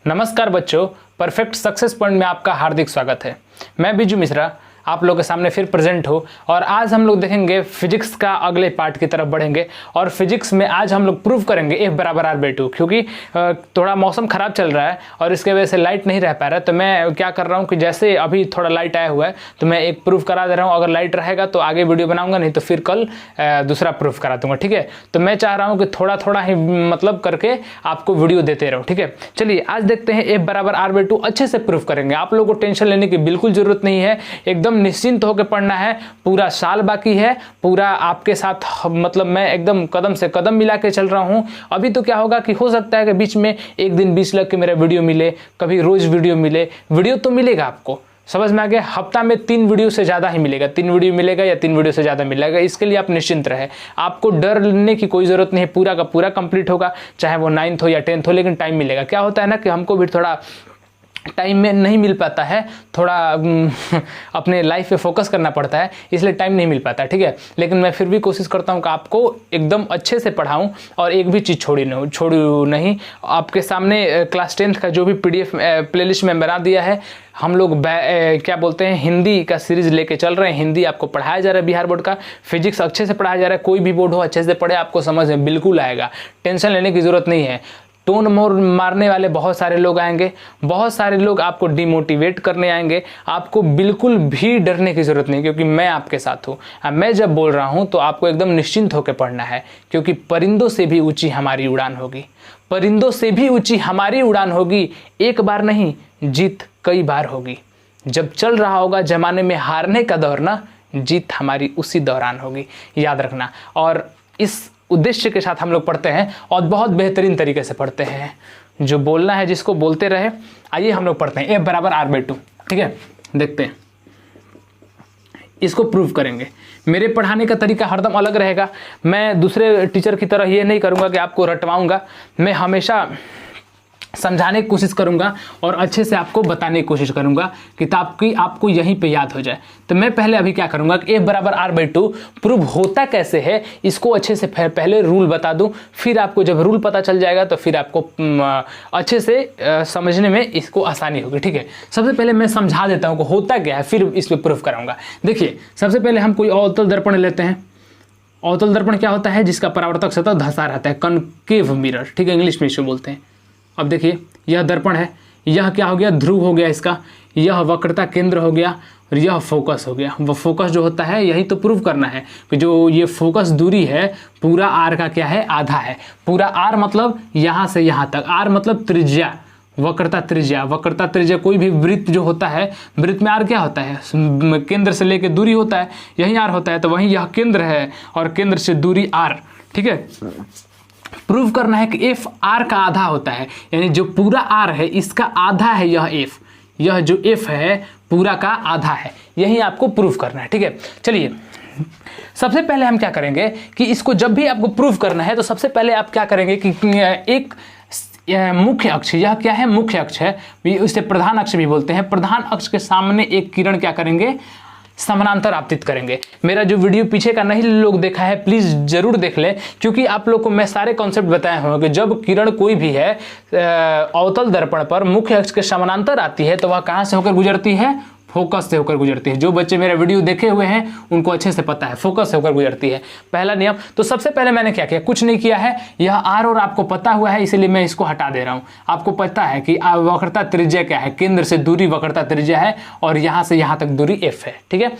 नमस्कार बच्चों, perfect success point में आपका हार्दिक स्वागत है। मैं बिजू मिश्रा आप लोगों के सामने फिर प्रेजेंट हो और आज हम लोग देखेंगे फिजिक्स का अगले पार्ट की तरफ बढ़ेंगे। और फिजिक्स में आज हम लोग प्रूव करेंगे F बराबर r/2, क्योंकि थोड़ा मौसम ख़राब चल रहा है और इसके वजह से लाइट नहीं रह पा रहा है। तो मैं क्या कर रहा हूँ कि जैसे अभी थोड़ा लाइट आया हुआ है तो मैं एक प्रूफ करा दे रहा हूँ। अगर लाइट रहेगा तो आगे वीडियो बनाऊंगा, नहीं तो फिर कल दूसरा प्रूफ करा दूंगा। ठीक है, तो मैं चाह रहा हूँ कि थोड़ा थोड़ा ही मतलब करके आपको वीडियो देते रहो। ठीक है, चलिए आज देखते हैं F बराबर r/2 अच्छे से प्रूफ करेंगे। आप लोगों को टेंशन लेने की बिल्कुल जरूरत नहीं है, एकदम निश्चिंत होकर पढ़ना है। पूरा साल बाकी है, पूरा आपके साथ मतलब मैं एकदम कदम से कदम मिला के चल रहा हूं। अभी तो क्या होगा कि हो सकता है कि बीच में एक दिन 20 लग के मेरा वीडियो मिले, कभी रोज वीडियो मिले। वीडियो तो मिलेगा, आपको समझ में आ गया। हफ्ता में 3 वीडियो से ज़्यादा ही मिलेगा, 3 वीडियो मिलेगा या 3 वीडियो से ज़्यादा मिलेगा। इसके लिए आप निश्चिंत रहे, आपको डर लेने की कोई ज़रूरत नहीं है। पूरा का पूरा कंप्लीट होगा, चाहे वो 9th हो या 10th हो, लेकिन टाइम मिलेगा। क्या होता है ना कि हमको भी थोड़ा टाइम में नहीं मिल पाता है, थोड़ा अपने लाइफ पे फोकस करना पड़ता है, इसलिए टाइम नहीं मिल पाता है। ठीक है, लेकिन मैं फिर भी कोशिश करता हूँ कि आपको एकदम अच्छे से पढ़ाऊँ और एक भी चीज़ छोड़ू नहीं। आपके सामने क्लास 10th का जो भी PDF प्लेलिस्ट में बना दिया है। हम लोग क्या बोलते हैं, हिंदी का सीरीज लेके चल रहे हैं। हिंदी आपको पढ़ाया जा रहा है, बिहार बोर्ड का। फिजिक्स अच्छे से पढ़ाया जा रहा है। कोई भी बोर्ड हो अच्छे से पढ़े, आपको समझ में बिल्कुल आएगा, टेंशन लेने की ज़रूरत नहीं है। टोन मोर मारने वाले बहुत सारे लोग आएंगे, बहुत सारे लोग आपको डिमोटिवेट करने आएंगे। आपको बिल्कुल भी डरने की ज़रूरत नहीं, क्योंकि मैं आपके साथ हूँ। मैं जब बोल रहा हूँ तो आपको एकदम निश्चिंत होकर पढ़ना है, क्योंकि परिंदों से भी ऊंची हमारी उड़ान होगी। परिंदों से भी ऊंची हमारी उड़ान होगी। एक बार नहीं, जीत कई बार होगी। जब चल रहा होगा ज़माने में हारने का दौर ना, जीत हमारी उसी दौरान होगी, याद रखना। और इस उद्देश्य के साथ हम लोग पढ़ते हैं और बहुत बेहतरीन तरीके से पढ़ते हैं। जो बोलना है जिसको बोलते रहे। आइए हम लोग पढ़ते हैं F बराबर r/2। ठीक है, देखते हैं, इसको प्रूव करेंगे। मेरे पढ़ाने का तरीका हरदम अलग रहेगा। मैं दूसरे टीचर की तरह ये नहीं करूँगा कि आपको रटवाऊँगा। मैं हमेशा समझाने की कोशिश करूंगा और अच्छे से आपको बताने की कोशिश करूंगा, किताब की आपको यहीं पे याद हो जाए। तो मैं पहले अभी क्या करूंगा कि F बराबर r/2 प्रूव होता कैसे है, इसको अच्छे से पहले रूल बता दूं। फिर आपको जब रूल पता चल जाएगा तो फिर आपको अच्छे से समझने में इसको आसानी होगी। ठीक है, सबसे पहले मैं समझा देता हूँ कि होता क्या है, फिर इस पर प्रूफ कराऊंगा। देखिए, सबसे पहले हम कोई अवतल दर्पण लेते हैं। अवतल दर्पण क्या होता है? जिसका परावर्तक सतह धंसा रहता है, कनकेव मिरर। ठीक है, इंग्लिश में इसको बोलते हैं। अब देखिए, यह दर्पण है, यह क्या हो गया, ध्रुव हो गया इसका, यह वक्रता केंद्र हो गया और यह फोकस हो गया। वह फोकस जो होता है, यही तो प्रूव करना है कि जो ये फोकस दूरी है पूरा r का क्या है, आधा है। पूरा r मतलब यहाँ से यहाँ तक, r मतलब त्रिज्या, वक्रता त्रिज्या। वक्रता त्रिज्या कोई भी वृत्त जो होता है, वृत्त में r क्या होता है, केंद्र से लेकर दूरी होता है, यही r होता है। तो वहीं यह केंद्र है और केंद्र से दूरी r। ठीक है, प्रूव करना है कि F R का आधा होता है, यानी जो पूरा R है इसका आधा है यह F। यह जो F है पूरा का आधा है, यही आपको प्रूव करना है। ठीक है, चलिए सबसे पहले हम क्या करेंगे कि इसको जब भी आपको प्रूव करना है तो सबसे पहले आप क्या करेंगे कि एक मुख्य अक्ष, यह क्या है, मुख्य अक्ष है, इसे प्रधान अक्ष भी बोलते हैं। प्रधान अक्ष के सामने एक किरण क्या करेंगे, समानांतर आपतित करेंगे। मेरा जो वीडियो पीछे का नहीं लोग देखा है, प्लीज जरूर देख लें, क्योंकि आप लोग को मैं सारे कॉन्सेप्ट बताए होंगे। जब किरण कोई भी है अवतल दर्पण पर मुख्य अक्ष के समानांतर आती है तो वह कहां से होकर गुजरती है, फोकस से होकर गुजरती है। जो बच्चे मेरा वीडियो देखे हुए हैं उनको अच्छे से पता है, फोकस से होकर गुजरती है, पहला नियम। तो सबसे पहले मैंने क्या किया, कुछ नहीं किया है। यह R और आपको पता हुआ है, इसीलिए मैं इसको हटा दे रहा हूं। आपको पता है कि वक्रता त्रिज्या क्या है, केंद्र से दूरी वक्रता त्रिज्या है और यहां से यहां तक दूरी F है। ठीक है,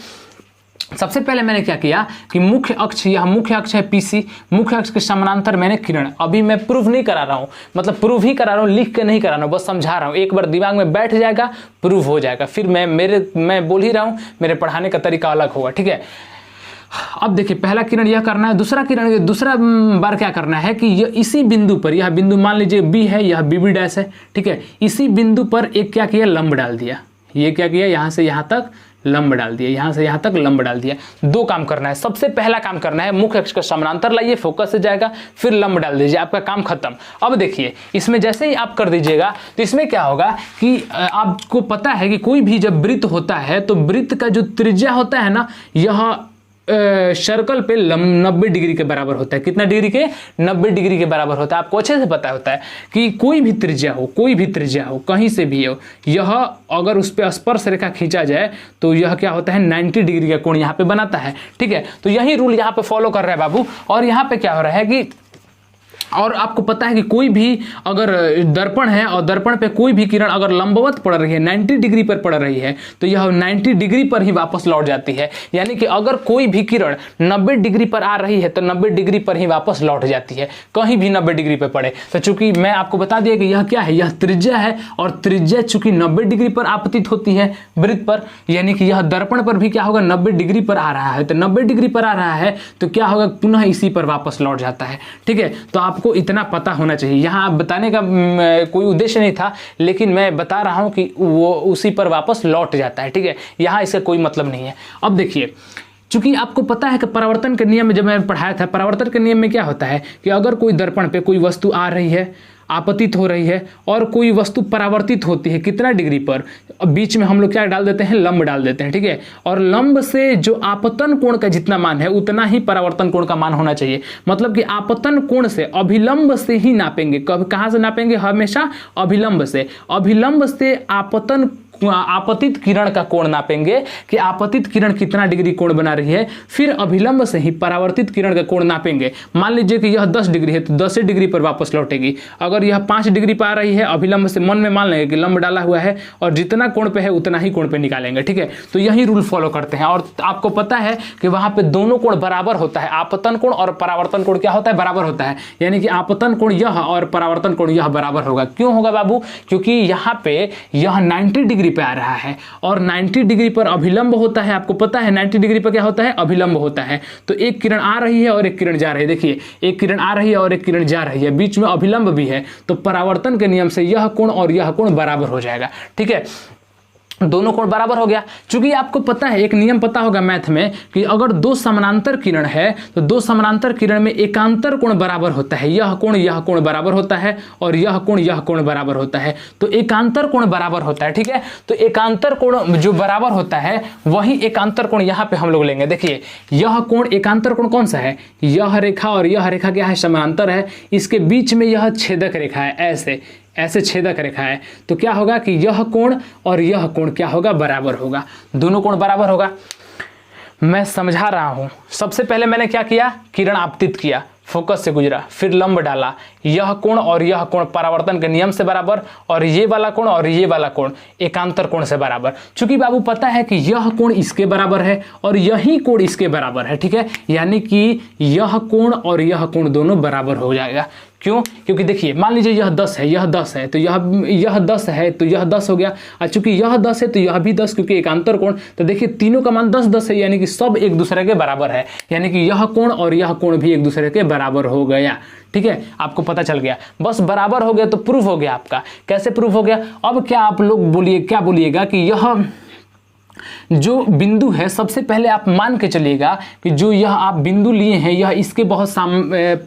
सबसे पहले मैंने क्या किया कि मुख्य अक्ष, यह मुख्य अक्ष है PC, मुख्य अक्ष के समानांतर मैंने किरण। अभी मैं प्रूफ नहीं करा रहा हूं, मतलब प्रूफ ही करा रहा हूं, लिख के नहीं करा रहा हूं, बस समझा रहा हूं। एक बार दिमाग में बैठ जाएगा, प्रूफ हो जाएगा। फिर मैं बोल ही रहा हूं, मेरे पढ़ाने का तरीका अलग होगा। ठीक है, अब देखिए, पहला किरण यह करना है, दूसरा बार क्या करना है कि यह इसी बिंदु पर, यह बिंदु मान लीजिए B है, यह BB' है। ठीक है, इसी बिंदु पर एक क्या किया, लंब डाल दिया। ये क्या किया, यहां से यहां तक लंब डाल दिया, यहां से यहां तक लंब डाल दिया। 2 काम करना है। सबसे पहला काम करना है, मुख्य अक्ष का समानांतर लाइए, फोकस से जाएगा, फिर लंब डाल दीजिए, आपका काम खत्म। अब देखिए, इसमें जैसे ही आप कर दीजिएगा तो इसमें क्या होगा कि आपको पता है कि कोई भी जब वृत्त होता है तो वृत्त का जो त्रिज्या होता है ना, यह सर्कल पे 90 डिग्री के बराबर होता है। कितना डिग्री के? 90 डिग्री के बराबर होता है। आपको अच्छे से पता होता है कि कोई भी त्रिज्या हो कहीं से भी हो, यह अगर उस पर स्पर्श रेखा खींचा जाए तो यह क्या होता है 90 डिग्री का कोण यहाँ पे बनाता है। ठीक है, तो यही रूल यहाँ पे फॉलो कर रहा है बाबू। और यहाँ पे क्या हो रहा है कि और आपको पता है कि कोई भी अगर दर्पण है और दर्पण पे कोई भी किरण अगर लंबवत पड़ रही है, 90 डिग्री पर पड़ रही है, तो यह 90 डिग्री पर ही वापस लौट जाती है। यानी कि अगर कोई भी किरण 90 डिग्री पर आ रही है तो 90 डिग्री पर ही वापस लौट जाती है, कहीं भी 90 डिग्री पर पड़े। तो चूंकि मैं आपको बता दिया कि यह क्या है, यह त्रिज्या है, और त्रिज्या चूंकि 90 डिग्री पर आपतित होती है वृत्त पर, यानी कि यह दर्पण पर भी क्या होगा 90 डिग्री पर आ रहा है। तो 90 डिग्री पर आ रहा है तो क्या होगा, पुनः इसी पर वापस लौट जाता है। ठीक है, तो आपको इतना पता होना चाहिए। यहाँ बताने का कोई उद्देश्य नहीं था, लेकिन मैं बता रहा हूं कि वो उसी पर वापस लौट जाता है। ठीक है, यहाँ इसका कोई मतलब नहीं है। अब देखिए, चूंकि आपको पता है कि परावर्तन के नियम में जब मैंने पढ़ाया था, परावर्तन के नियम में क्या होता है कि अगर कोई दर्पण पे कोई वस्तु आ रही है, आपतित हो रही है, और कोई वस्तु परावर्तित होती है कितना डिग्री पर, बीच में हम लोग क्या डाल देते हैं, लंब डाल देते हैं। ठीक है, और लंब से जो आपतन कोण का जितना मान है उतना ही परावर्तन कोण का मान होना चाहिए। मतलब कि आपतन कोण से अभिलंब से ही नापेंगे। कब कहाँ से नापेंगे? हमेशा अभिलंब से। अभिलंब से आपतित किरण का कोण नापेंगे कि आपतित किरण कितना डिग्री कोण बना रही है, फिर अभिलंब से ही परावर्तित किरण का कोण नापेंगे। मान लीजिए कि यह 10 डिग्री है तो 10 डिग्री पर वापस लौटेगी। अगर यह 5 डिग्री पर आ रही है, अभिलंब से मन में मान लेंगे कि लंब डाला हुआ है और जितना कोण पे है उतना ही कोण पे निकालेंगे। ठीक है, तो यही रूल फॉलो करते हैं। और आपको पता है कि वहां पे दोनों कोण बराबर होता है, आपतन कोण और परावर्तन कोण क्या होता है, बराबर होता है। यानी कि आपतन कोण यह और परावर्तन कोण यह बराबर होगा। क्यों होगा बाबू? क्योंकि यहाँ पे यह 90 डिग्री पे आ रहा है और 90 डिग्री पर अभिलंब होता है। आपको पता है 90 डिग्री पर क्या होता है, अभिलंब होता है। तो एक किरण आ रही है और एक किरण जा रही है। देखिए, एक किरण आ रही है और एक किरण जा रही है, बीच में अभिलंब भी है, तो परावर्तन के नियम से यह कोण और यह कोण बराबर हो जाएगा। ठीक है, दोनों कोण बराबर हो गया। चूंकि आपको पता है, एक नियम पता होगा मैथ में कि अगर दो समानांतर किरण है तो दो समानांतर किरण में एकांतर कोण बराबर होता है। यह कोण बराबर होता है और यह कोण बराबर होता है। तो एकांतर कोण बराबर होता है। ठीक है, तो एकांतर कोण जो बराबर होता है वही एकांतर कोण यहाँ पे हम लोग लेंगे। देखिए, यह कोण एकांतर कोण कौन सा है, यह रेखा और यह रेखा क्या है, समानांतर है। इसके बीच में यह छेदक रेखा है, ऐसे छेदक रेखा है। तो क्या होगा कि यह कोण और यह कोण क्या होगा, बराबर होगा। दोनों कोण बराबर होगा। मैं समझा रहा हूं। सबसे पहले मैंने क्या किया, किरण आपतित किया, फोकस से गुजरा, फिर लंब डाला। यह कोण और यह कोण परावर्तन के नियम से बराबर, और ये वाला कोण और ये वाला कोण एकांतर कोण से बराबर। चूंकि बाबू पता है कि यह कोण इसके बराबर है और यही कोण इसके बराबर है। ठीक है, यानी कि यह कोण और यह कोण दोनों बराबर हो जाएगा। क्यों? क्योंकि देखिए, मान लीजिए यह 10 है, यह 10 है, तो यह 10 है तो यह 10 हो गया। और चूंकि यह 10 है तो यह भी 10, क्योंकि एकांतर कोण। तो देखिए, तीनों का मान 10-10 है, यानी कि सब एक दूसरे के बराबर है। यानी कि यह कोण और यह कोण भी एक दूसरे के बराबर हो गया। ठीक है, आपको पता चल गया। बस बराबर हो गया तो प्रूफ हो गया आपका। कैसे प्रूफ हो गया? अब क्या आप लोग बोलिएगा कि यह जो बिंदु है, सबसे पहले आप मान के चलिएगा कि जो यह आप बिंदु लिए हैं यह इसके बहुत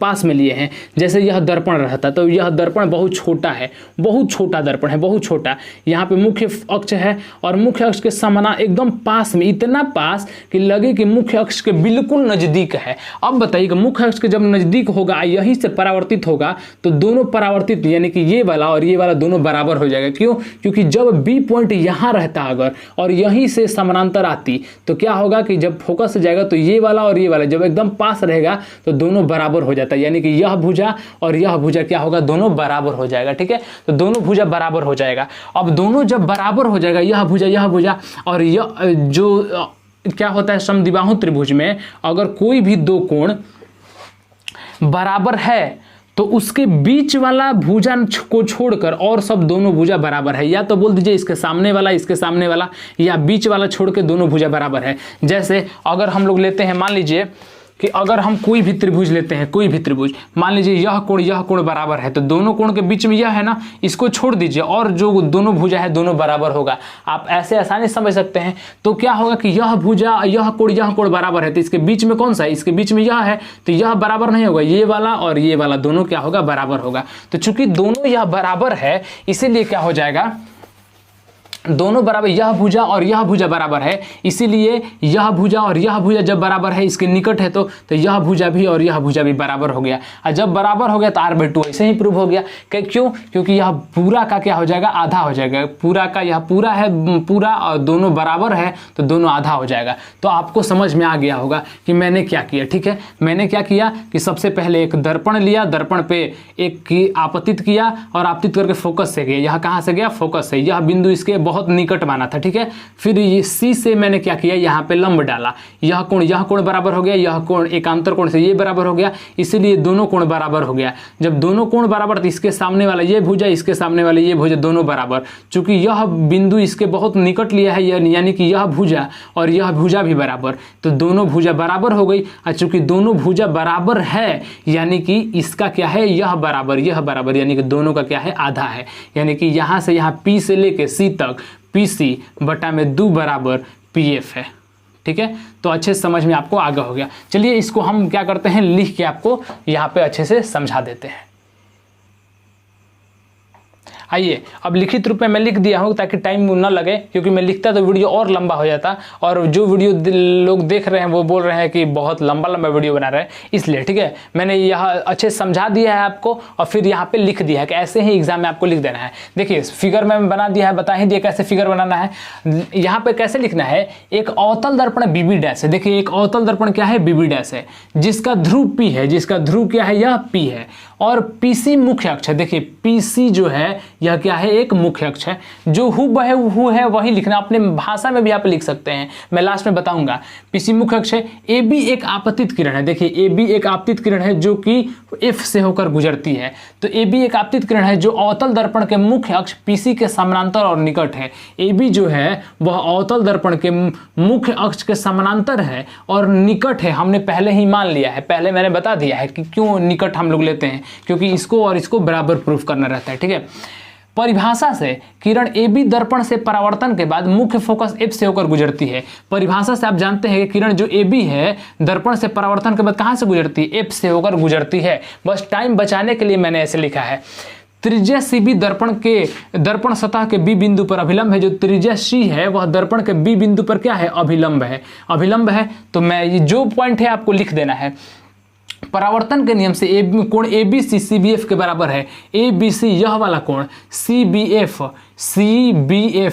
पास में लिए हैं। जैसे यह दर्पण रहता तो यह दर्पण बहुत छोटा है, बहुत छोटा दर्पण है, बहुत छोटा। यहाँ पे मुख्य अक्ष है और मुख्य अक्ष के समाना एकदम पास में, इतना पास कि लगे कि मुख्य अक्ष के बिल्कुल नजदीक है। अब बताइए कि मुख्य अक्ष के जब नजदीक होगा, यहीं से परावर्तित होगा, तो दोनों परावर्तित यानी कि ये वाला और ये वाला दोनों बराबर हो जाएगा। क्यों? क्योंकि जब बी पॉइंट यहाँ रहता अगर और यहीं से समानांतर आती तो क्या होगा कि जब फोकस से जाएगा तो ये वाला और ये वाला जब एकदम पास रहेगा तो दोनों बराबर हो जाता है। यानी कि यह भुजा और यह भुजा क्या होगा, दोनों बराबर हो जाएगा। ठीक है, तो दोनों भुजा बराबर हो जाएगा। अब दोनों जब बराबर हो जाएगा, यह भुजा और यह जो क्या होता है, समद्विबाहु त्रिभुज में अगर कोई भी दो कोण बराबर है तो उसके बीच वाला भुजा को छोड़कर और सब दोनों भुजा बराबर है। या तो बोल दीजिए इसके सामने वाला, या बीच वाला छोड़ के दोनों भुजा बराबर है। जैसे अगर हम लोग लेते हैं, मान लीजिए कि अगर हम कोई भी त्रिभुज लेते हैं, कोई भी त्रिभुज, मान लीजिए यह कोण बराबर है, तो दोनों कोण के बीच में यह है ना, इसको छोड़ दीजिए और जो दोनों भुजा है दोनों बराबर होगा। आप ऐसे आसानी समझ सकते हैं। तो क्या होगा कि यह भुजा यह कोण बराबर है, तो इसके बीच में कौन सा है, इसके बीच में यह है, तो यह बराबर नहीं होगा। ये वाला और ये वाला दोनों क्या होगा, बराबर होगा। तो चूंकि दोनों यह बराबर है, इसीलिए क्या हो जाएगा, दोनों बराबर, यह भुजा और यह भुजा बराबर है, इसीलिए यह भुजा और यह भुजा जब बराबर है, इसके निकट है तो यह भुजा भी और यह भुजा भी बराबर हो गया। और जब बराबर हो गया तो r/2 ऐसे ही प्रूव हो गया। क्यों? क्योंकि यह पूरा का क्या हो जाएगा, आधा हो जाएगा। पूरा का यह पूरा है पूरा और दोनों बराबर है तो दोनों आधा हो जाएगा। तो आपको समझ में आ गया होगा कि मैंने क्या किया। ठीक है, मैंने क्या किया कि सबसे पहले एक दर्पण लिया, दर्पण पे एक की आपतित किया और आपतित करके फोकस से गया। यह कहाँ से गया, फोकस से। यह बिंदु इसके बहुत निकट माना था। ठीक है, फिर ये सी से मैंने क्या किया, यहाँ पे लंब डाला। यह कोण बराबर हो गया, यह कोण एकांतर कोण से ये बराबर हो गया, इसीलिए दोनों कोण बराबर हो गया। जब दोनों कोण बराबर, तो इसके सामने वाला ये भुजा, इसके सामने वाले ये भुजा दोनों बराबर। चूंकि यह बिंदु इसके बहुत निकट लिया है, यानी कि यह भुजा और यह भुजा भी बराबर, तो दोनों भुजा बराबर हो गई। और चूंकि दोनों भुजा बराबर है, यानी कि इसका क्या है, यह बराबर यह बराबर, यानी कि दोनों का क्या है, आधा है। यानी कि यहाँ से यहाँ P से लेके C तक PC बटा में 2 बराबर PF है। ठीक है, तो अच्छे से समझ में आपको आगे हो गया। चलिए इसको हम क्या करते हैं, लिख के आपको यहाँ पे अच्छे से समझा देते हैं। आइए, अब लिखित रूप में मैं लिख दिया हूँ ताकि टाइम ना लगे, क्योंकि मैं लिखता तो वीडियो और लंबा हो जाता, और जो वीडियो लोग देख रहे हैं वो बोल रहे हैं कि बहुत लंबा लंबा वीडियो बना रहे हैं, इसलिए। ठीक है, मैंने यह अच्छे समझा दिया है आपको और फिर यहाँ पे लिख दिया है कि ऐसे ही एग्जाम में आपको लिख देना है। देखिए फिगर में बना दिया है, बता ही दिया कैसे फिगर बनाना है। यहाँ पे कैसे लिखना है, एक अवतल दर्पण BB' है। देखिए एक अवतल दर्पण क्या है, BB' है, जिसका ध्रुव P है, जिसका ध्रुव क्या है, यह P है, और PC मुख्य अक्ष है। देखिए PC जो है यह क्या है, एक मुख्य अक्ष है। जो हु है वही लिखना, अपने भाषा में भी आप लिख सकते हैं, मैं लास्ट में बताऊंगा। PC मुख्य अक्ष है। AB एक आपतित किरण है। देखिए AB एक आपतित किरण है जो कि F से होकर गुजरती है। तो AB एक आपतित किरण है जो अवतल दर्पण के मुख्य अक्ष PC के समानांतर और निकट है। AB जो है वह अवतल दर्पण के मुख्य अक्ष के समानांतर है और निकट है। हमने पहले ही मान लिया है, पहले मैंने बता दिया है कि क्यों निकट हम लोग लेते हैं, क्योंकि इसको और इसको बराबर प्रूफ करना रहता है। ठीक है, परिभाषा से किरण AB दर्पण से परावर्तन के बाद मुख्य फोकस F से होकर गुजरती है। परिभाषा से आप जानते हैं कि किरण जो AB है दर्पण से परावर्तन के बाद कहां से गुजरती है, F से होकर गुजरती है। बस टाइम बचाने के लिए मैंने ऐसे लिखा है। त्रिज्या CB दर्पण सतह के B बिंदु पर अभिलंब है। जो त्रिज्या C है वह दर्पण के B बिंदु पर क्या है, अभिलंब है। अभिलंब है तो मैं जो पॉइंट है आपको लिख देना है। परावर्तन के नियम से कोण ABC CBF के बराबर है। ABC यह वाला कोण, CBF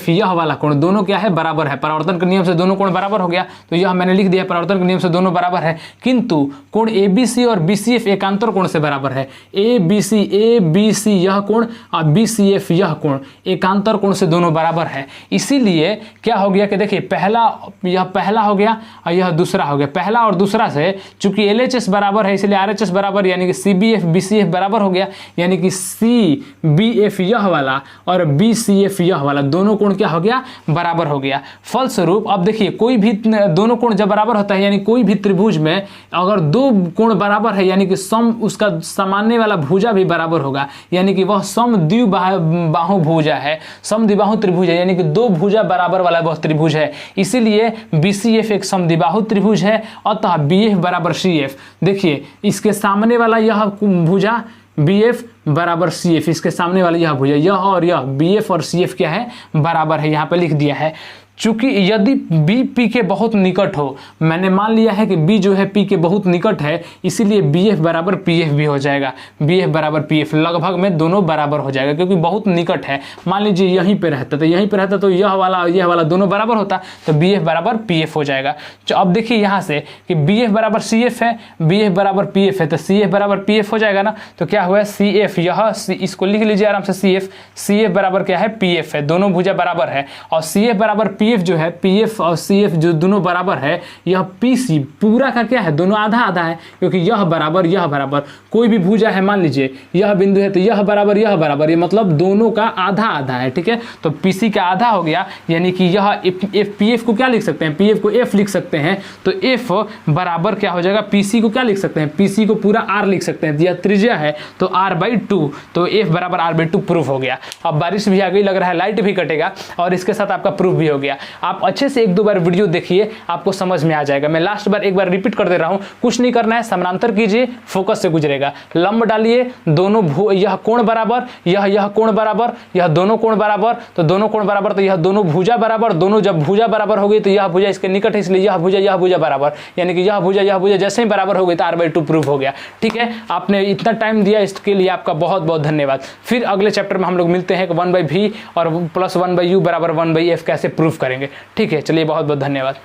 यह वाला कोण, दोनों क्या है, बराबर है। परावर्तन के नियम से दोनों कोण बराबर हो गया, तो यह मैंने लिख दिया, परावर्तन के नियम से दोनों बराबर है। किंतु कोण ABC और BCF एकांतर कोण से बराबर है। ABC यह कोण और BCF यह कोण एकांतर कोण से दोनों बराबर है। इसीलिए क्या हो गया कि देखिए यह पहला हो गया और यह दूसरा हो गया। पहला और दूसरा से चूंकि LHS बराबर है इसलिए RHS बराबर, यानी कि CBF BCF बराबर हो गया, यानी कि CBF यह वाला और BCF यह वाला दोनों कोण क्या हो गया, बराबर हो गया। फलस्वरूप अब देखिए कोई भी दोनों कोण जब बराबर होता है, यानी कोई भी त्रिभुज में अगर दो कोण बराबर है, यानी कि सम उसका सामान्य वाला भुजा भी बराबर होगा, यानी कि वह समद्विबाहु भुजा है, समद्विबाहु त्रिभुज है, यानी कि दो भुजा बराबर वाला वह त्रिभुज है। इसीलिए BCF एक समद्विबाहु त्रिभुज है, अतः BF बराबर CF। देखिए इसके सामने वाला यह भुजा BF बराबर CF, इसके सामने वाली यह भुजा, यह और यह BF और CF क्या है, बराबर है। यहाँ पे लिख दिया है। चूंकि यदि B P के बहुत निकट हो, मैंने मान लिया है कि B जो है P के बहुत निकट है, इसीलिए BF बराबर PF भी हो जाएगा। BF बराबर PF लगभग में दोनों बराबर हो जाएगा, क्योंकि बहुत निकट है। मान लीजिए यहीं पे रहता तो यहीं पे रहता तो यह वाला दोनों बराबर होता, तो BF बराबर PF हो जाएगा। तो अब देखिए यहाँ से कि BF बराबर CF है, BF बराबर PF है, तो CF बराबर PF हो जाएगा ना। तो क्या हुआ, CF यह इसको लिख लीजिए आराम से, CF बराबर क्या है, PF है, दोनों भुजा बराबर है। और CF बराबर PF जो है, PF और CF जो दोनों बराबर है, यह PC पूरा का क्या है, दोनों आधा आधा है, क्योंकि यह बराबर यह बराबर। कोई भी भुजा है, मान लीजिए यह बिंदु है तो यह बराबर यह बराबर, ये मतलब दोनों का आधा आधा है। ठीक है, तो PC का आधा हो गया, यानी कि यह PF को क्या लिख सकते हैं, PF को F लिख सकते हैं। तो F बराबर क्या हो जाएगा, PC को क्या लिख सकते हैं, PC को पूरा R लिख सकते हैं। यह त्रिज्या है तो R/2, तो F बराबर R/2 प्रूफ हो गया। अब बारिश भी आ गई, लग रहा है लाइट भी कटेगा और इसके साथ आपका प्रूफ भी हो गया। गया। आप अच्छे से 1-2 बार वीडियो देखिए, आपको समझ में आ जाएगा। मैं लास्ट बार एक बार रिपीट कर दे रहा हूं, कुछ नहीं करना है, समानांतर कीजिए, फोकस से गुजरेगा। लंब डालिए, दोनों यह कोण बराबर, यह कोण बराबर, यह दोनों कोण बराबर, तो दोनों कोण बराबर, तो यह दोनों भुजा बराबर, दोनों जब भुजा बराबर हो गई तो यह भुजा इसके निकट है, इसलिए यह भुजा बराबर, यानी कि यह भुजा जैसे ही बराबर हो गई तो r/2 प्रूफ हो गया। ठीक है, आपने इतना टाइम दिया, इसके लिए आपका बहुत बहुत धन्यवाद। फिर अगले चैप्टर में हम लोग मिलते हैं कि 1/v और +1/u = 1/f कैसे प्रूफ करेंगे। ठीक है, चलिए बहुत बहुत धन्यवाद।